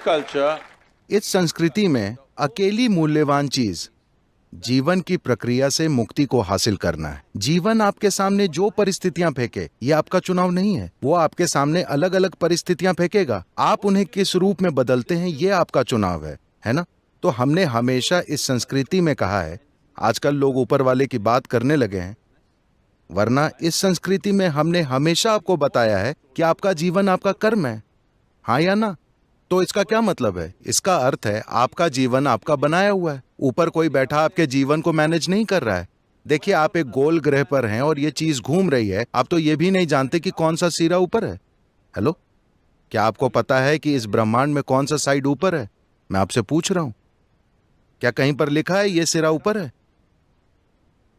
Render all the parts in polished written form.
culture, इस संस्कृति में अकेली मूल्यवान चीज जीवन की प्रक्रिया से मुक्ति को हासिल करना है। जीवन आपके सामने जो परिस्थितियां फेंके, ये आपका चुनाव नहीं है। वो आपके सामने अलग अलग परिस्थितियां फेंकेगा, आप उन्हें किस रूप में बदलते हैं, ये आपका चुनाव है ना? तो हमने हमेशा इस संस्कृति में कहा है, आजकल लोग ऊपर वाले की बात करने लगे हैं, वरना इस संस्कृति में हमने हमेशा आपको बताया है कि आपका जीवन आपका कर्म है। हाँ या ना? तो इसका क्या मतलब है? इसका अर्थ है आपका जीवन आपका बनाया हुआ है। ऊपर कोई बैठा आपके जीवन को मैनेज नहीं कर रहा है। देखिए, आप एक गोल ग्रह पर हैं और ये चीज घूम रही है, आप तो ये भी नहीं जानते कि कौन सा सिरा ऊपर है। हेलो, क्या आपको पता है कि इस ब्रह्मांड में कौन सा साइड ऊपर है? मैं आपसे पूछ रहा हूं, क्या कहीं पर लिखा है ये सिरा ऊपर है?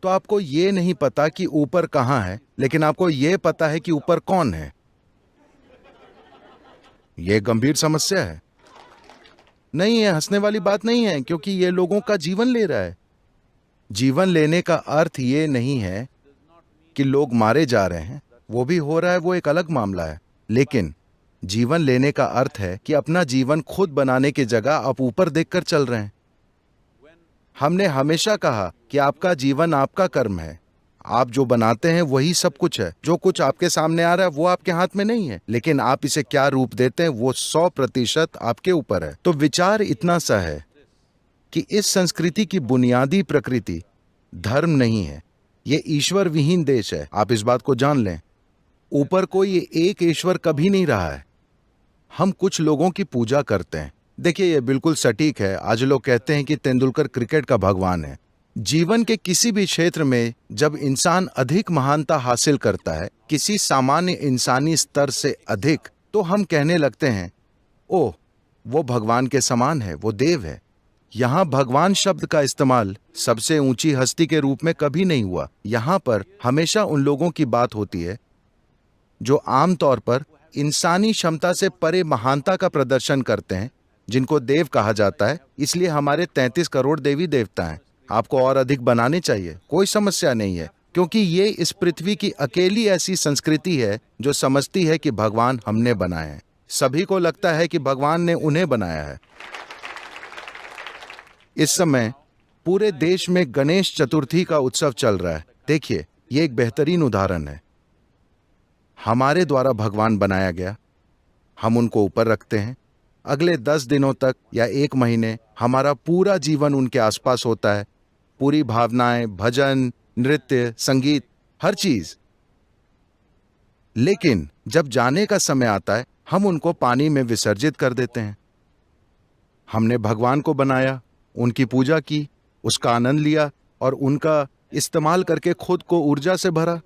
तो आपको ये नहीं पता कि ऊपर कहां है, लेकिन आपको ये पता है कि ऊपर कौन है। यह गंभीर समस्या है। नहीं, ये हंसने वाली बात नहीं है, क्योंकि ये लोगों का जीवन ले रहा है। जीवन लेने का अर्थ ये नहीं है कि लोग मारे जा रहे हैं, वो भी हो रहा है, वो एक अलग मामला है। लेकिन जीवन लेने का अर्थ है कि अपना जीवन खुद बनाने की जगह आप ऊपर देखकर चल रहे हैं। हमने हमेशा कहा कि आपका जीवन आपका कर्म है। आप जो बनाते हैं वही सब कुछ है। जो कुछ आपके सामने आ रहा है वो आपके हाथ में नहीं है, लेकिन आप इसे क्या रूप देते हैं वो 100% आपके ऊपर है। तो विचार इतना सा है कि इस संस्कृति की बुनियादी प्रकृति धर्म नहीं है, ये ईश्वर विहीन देश है। आप इस बात को जान लें, ऊपर कोई एक ईश्वर कभी नहीं रहा है। हम कुछ लोगों की पूजा करते हैं। देखिए, ये बिल्कुल सटीक है। आज लोग कहते हैं कि तेंदुलकर क्रिकेट का भगवान है। जीवन के किसी भी क्षेत्र में जब इंसान अधिक महानता हासिल करता है, किसी सामान्य इंसानी स्तर से अधिक, तो हम कहने लगते हैं, ओह, वो भगवान के समान है, वो देव है। यहां भगवान शब्द का इस्तेमाल सबसे ऊंची हस्ती के रूप में कभी नहीं हुआ। यहां पर हमेशा उन लोगों की बात होती है जो आमतौर पर इंसानी क्षमता से परे महानता का प्रदर्शन करते हैं, जिनको देव कहा जाता है। इसलिए हमारे 33 करोड़ देवी देवता हैं। आपको और अधिक बनाने चाहिए, कोई समस्या नहीं है, क्योंकि ये इस पृथ्वी की अकेली ऐसी संस्कृति है जो समझती है कि भगवान हमने बनाए हैं। सभी को लगता है कि भगवान ने उन्हें बनाया है। इस समय पूरे देश में गणेश चतुर्थी का उत्सव चल रहा है। देखिए, ये एक बेहतरीन उदाहरण है। हमारे द्वारा भगवान बनाया गया, हम उनको ऊपर रखते हैं। अगले 10 दिनों तक या 1 महीने हमारा पूरा जीवन उनके आसपास होता है। पूरी भावनाएं, भजन, नृत्य, संगीत, हर चीज। लेकिन जब जाने का समय आता है, हम उनको पानी में विसर्जित कर देते हैं। हमने भगवान को बनाया, उनकी पूजा की, उसका आनंद लिया और उनका इस्तेमाल करके खुद को ऊर्जा से भरा,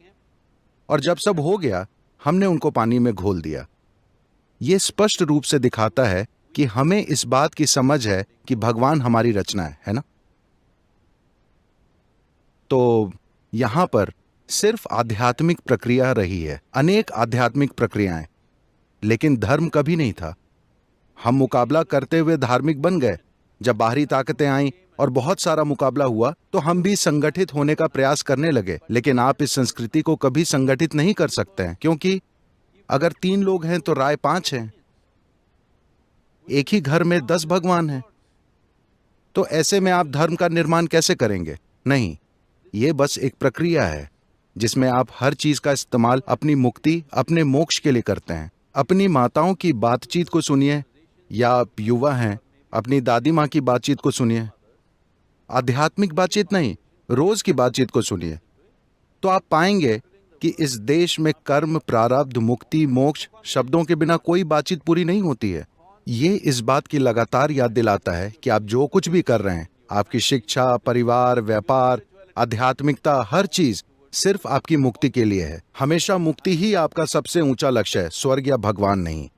और जब सब हो गया, हमने उनको पानी में घोल दिया। यह स्पष्ट रूप से दिखाता है कि हमें इस बात की समझ है कि भगवान हमारी रचना है ना? तो यहां पर सिर्फ आध्यात्मिक प्रक्रिया रही है, अनेक आध्यात्मिक प्रक्रियाएं, लेकिन धर्म कभी नहीं था। हम मुकाबला करते हुए धार्मिक बन गए। जब बाहरी ताकतें आईं और बहुत सारा मुकाबला हुआ, तो हम भी संगठित होने का प्रयास करने लगे। लेकिन आप इस संस्कृति को कभी संगठित नहीं कर सकते हैं, क्योंकि अगर 3 लोग हैं तो राय 5 हैं। एक ही घर में 10 भगवान हैं। तो ऐसे में आप धर्म का निर्माण कैसे करेंगे? नहीं, ये बस एक प्रक्रिया है जिसमें आप हर चीज का इस्तेमाल अपनी मुक्ति, अपने मोक्ष के लिए करते हैं। अपनी माताओं की बातचीत को सुनिए, या आप युवा हैं, अपनी दादी माँ की बातचीत को सुनिए। आध्यात्मिक बातचीत नहीं, रोज की बातचीत को सुनिए। तो आप पाएंगे कि इस देश में कर्म, प्रारब्ध, मुक्ति, मोक्ष शब्दों के बिना कोई बातचीत पूरी नहीं होती है। ये इस बात की लगातार याद दिलाता है कि आप जो कुछ भी कर रहे हैं, आपकी शिक्षा, परिवार, व्यापार, आध्यात्मिकता, हर चीज सिर्फ आपकी मुक्ति के लिए है। हमेशा मुक्ति ही आपका सबसे ऊंचा लक्ष्य है, स्वर्ग या भगवान नहीं।